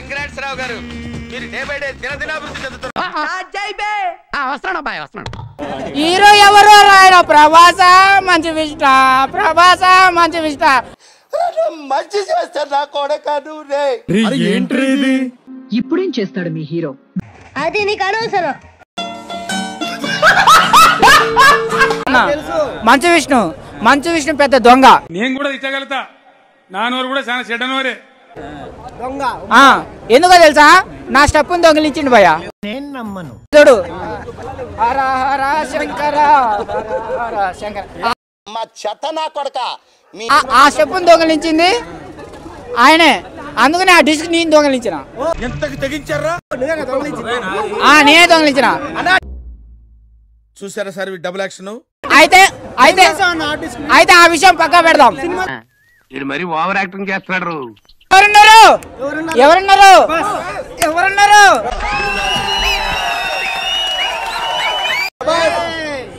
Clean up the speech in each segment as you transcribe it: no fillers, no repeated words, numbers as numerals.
Congrats రావు గారు, మీరు day by day దినదినాభివృద్ధి చెందుతున్నారు. వస్తున్నాడు. హీరో ఎవరు రాయన? ప్రభాస మంచి విష్ట, ప్రభాస మంచి విష్ట. మంచి చేస్తా నా కొడకను రే. ఏంటి ఇప్పుడేం చేస్తాడు మీ హీరో? అది నీకు అనవసరం. మంచి విష్ణు పెద్ద దొంగ. నేను కూడా తిట్టగలుగుతా, నా నోరు కూడా చాలా చెడ్డ నోరే. ఎందుకో తెలుసా? నా స్టెప్ దొంగిలించిండు భయ్య. నేను నమ్మను. చూడు, హర హర శంకర శంకర. మా చెత్త నా కొడక. ఆ స్టెప్ దొంగిలించింది ఆయనే, అందుకని ఆ డిస్క్ నేను దొంగిలించిన. ఎంతకు తెగించారా? నేనే దొంగిలించిన. చూసారా సార్ డబుల్ యాక్షన్. అయితే ఆ విషయం పక్కా పెడదాం. ఇది మరి ఓవర్ యాక్టింగ్ చేస్తున్నాడు. ఎవరున్నారు?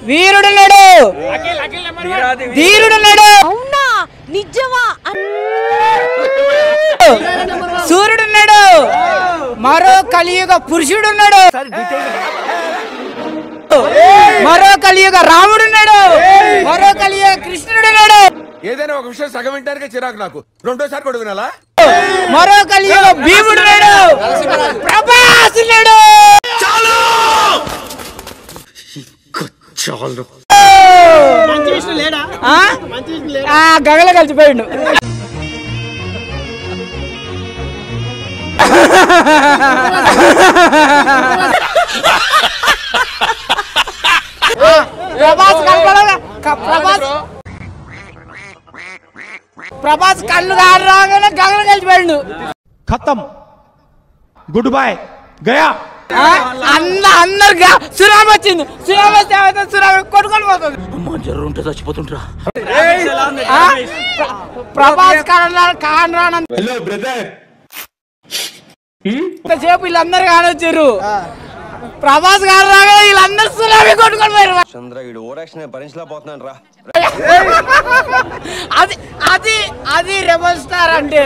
వీరుడున్నాడు, ధీరుడున్నాడు, అవునా? నిజమా? సూర్యుడున్నాడు, మరో కలియుగ పురుషుడున్నాడు, మరో కలియుగ రాముడున్నాడు, మరో కలియుగ కృష్ణుడున్నాడు. ఏదైనా ఒక విషయం సగం వింటానికే చిరాకు నాకు, రెండోసారి కూడా వినాలా? మరో కలియుగ భీముడున్నాడు, ప్రభాస్ ఉన్నాడు. గగల కలిసిపోయిండు. ప్రభాస్ కళ్ళు రాగానే గగల కలిసిపోయిండు. ఖతం, గుడ్ బై, గయా. అందరు సునామీ వచ్చింది. సునామీ వస్తే సునామీ కొట్టుకొని పోతుంది. ప్రభాస్ సేపు వీళ్ళందరూ కానొచ్చారు. ప్రభాస్ గారు రాగా వీళ్ళందరూ సునామీ కొట్టుకొని పోయారు. అది రెబల్ స్టార్ అంటే.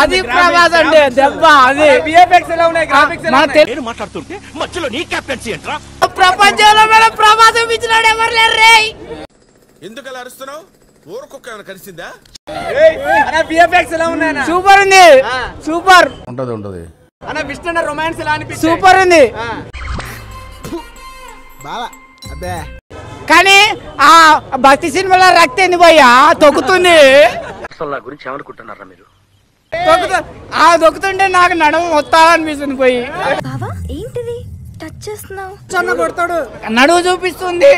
అది ప్రభాస్ అంటే దెబ్బ. అది ప్రపంచంలో మేడం ప్రభాస్ ఇచ్చినాడు ఎవరు లేరు రే. ఎందుకు అలా అరుస్తున్నావు? ఊరుకొక్క కలిసిందా? సూపర్ ఉంది, సూపర్ ఉంటది. సూపర్ ఉంది. కానీ ఆ భక్తి సినిమాలో రక్తేంది పోయా తొక్కుతుంది. దొక్కుతుంటే నాకు నడుము వస్తాడనిపిస్తుంది పోయి. ఏంటిది టచ్ చేస్తున్నావు? నడుము చూపిస్తుంది,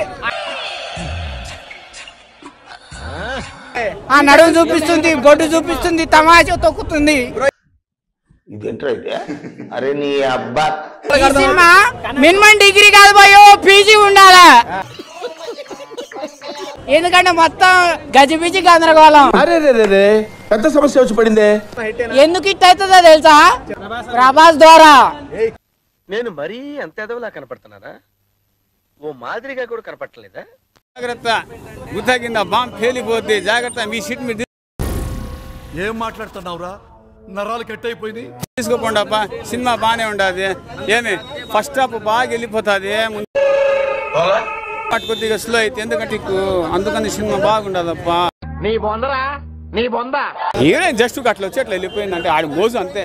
ఆ నడుము చూపిస్తుంది, బొడ్డు చూపిస్తుంది, తమాషా తొక్కుతుంది. అరే నీ అబ్బా, సినిమా మినిమం డిగ్రీ కాదు పోయో పీజీ ఉండాలా. ఎందుకంటే మొత్తం గజిబిజి గందరగోళం. పెద్ద సమస్య వచ్చి పడిందే. ఎందుకు ఇట్ అవుతుందో తెలుసా? ప్రభాస్ ద్వారా. నేను మరీ అంత ఎదవలా కనపడుతున్నారా? ఓ మాదిరిగా కూడా కనపడలేదా? జాగ్రత్త, గుత్త కింద బాంబ్ పేలిపోద్ది, జాగ్రత్త. మీ సీట్ మీద ఏం మాట్లాడుతున్నావురా? నరాలు కట్ అయిపోయింది. తీసుకోపోండి అబ్బా, సినిమా బానే ఉండదు. ఏమి ఫస్ట్ హాఫ్ బాగా వెళ్ళిపోతుంది, కొద్దిగా స్లో అయితే. ఎందుకంటే అందుకని సినిమా బాగుండదబ్బా. హీరోయిన్ జస్ట్ అట్లా వచ్చి అట్లా వెళ్ళిపోయిందంటే ఆడి మోజు అంతే.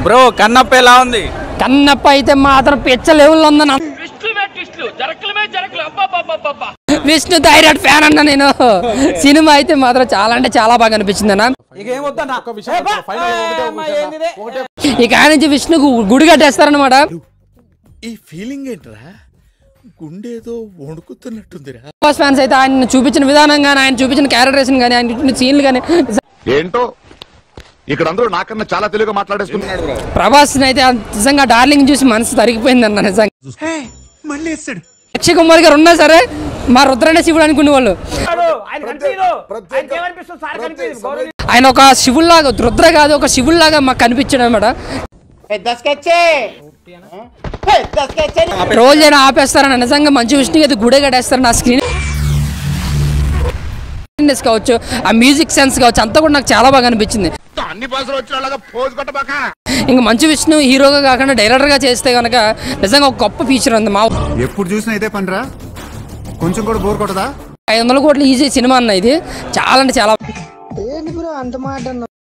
బ్రో కన్నప్ప ఎలా ఉంది? కన్నప్ప అయితే మాత్రం పిచ్చ లెవెల్ ఉందన్న. విష్ణు థైరాయిడ్ ఫ్యాన్ అన్న నేను. సినిమా అయితే మాత్రం చాలా అంటే చాలా బాగా అనిపించింది అన్న. ఇక ఆయన నుంచి విష్ణుకు గుడి కట్టేస్తారనమాట. ఈ ఫీలింగ్ ఏంట్రా? గుండేదో వణుకుతున్నట్టుందిరా. ఫ్యాన్స్ అయితే ఆయన చూపించిన విధానం కానీ, ఆయన చూపించిన క్యారెక్టరేషన్ కానీ, ఆయన సీన్లు కానీ ఏంటో ఇక్కడ అందరూ నాకన్నా చాలా తెలుగుగా మాట్లాడేస్తున్నారు. ప్రభాస్ అయితే నిజంగా డార్లింగ్ చూసి మనసు తరిగిపోయింది అన్న. నిజంగా అక్షయ్ కుమార్ గారు ఉన్నా సరే మా రుద్రనే శివుడు అనుకునే వాళ్ళు. ఆయన ఒక శివుల్లాగా, రుద్ర కాదు ఒక శివుల్లాగా మాకు కనిపించాడు అనమాట. రోజైనా ఆపేస్తారని నిజంగా మంచి విష్ణు అయితే గుడే కట్టేస్తారు. నా స్క్రీన్ స్టైలిష్నెస్ కావచ్చు, ఆ మ్యూజిక్ సెన్స్ కావచ్చు, అంతా కూడా నాకు చాలా బాగా అనిపించింది. అన్ని భాషలు వచ్చిన పోజ్ కొట్టబాక. ఇంకా మంచు విష్ణు హీరోగా కాకుండా డైరెక్టర్గా చేస్తే కనుక నిజంగా ఒక గొప్ప ఫీచర్ ఉంది. మా ఎప్పుడు చూసినా ఇదే పనిరా, కొంచెం కూడా బోర్ కొట్టదా? 500 కోట్లు ఈజీ సినిమా అన్న ఇది. చాలా అంటే చాలా